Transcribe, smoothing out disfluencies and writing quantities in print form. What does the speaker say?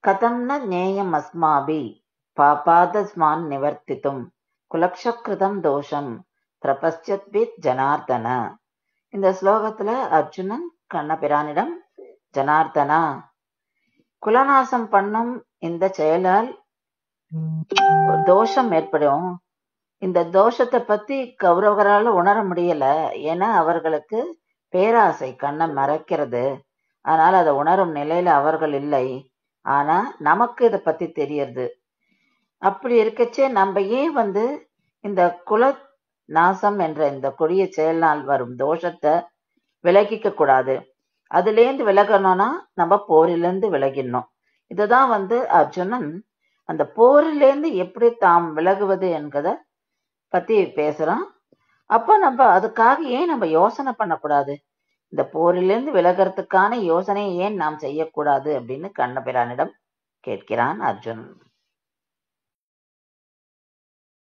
கதம் ந ஞேயம் அஸ்மாபி பாபாதஸ்மான் நிவர்த்தித்தும் குலக்ஷக்ருதம் தோஷம் பிரபஷ்யத்வித் ஜனார்தன. இந்த ஸ்லோகத்துல அர்ஜுனன் கண்ணபிரானிடம், ஜனார்தனா, குலநாசம் பண்ணும் இந்த செயலால் தோஷம் ஏற்படும். இந்த தோஷத்தை பத்தி கௌரவரால உணர முடியல. ஏன்னா அவர்களுக்கு பேராசை கண்ணை மறைக்கிறது. அதனால அதை உணரும் நிலையில அவர்கள் இல்லை. ஆனா நமக்கு இதை பத்தி தெரியறது. அப்படி இருக்கச்சே நம்ம ஏன் இந்த குல நாசம் என்ற இந்த கொடிய செயல்னால் வரும் தோஷத்தை விலகிக்க கூடாது? அதுலேருந்து விலகணும்னா நம்ம போரிலிருந்து விலகிடணும். இதுதான் அர்ஜுனன் அந்த போரிலேருந்து எப்படி தாம் விலகுவது என்கிறத பத்தி பேசுறான். அப்போ நம்ம அதுக்காக ஏன் நம்ம யோசனை பண்ணக்கூடாது? இந்த போரிலிருந்து விலகிறதுக்கான யோசனையை ஏன் நாம் செய்யக்கூடாது அப்படின்னு கண்ணபிரானிடம் கேட்கிறான் அர்ஜுனன்.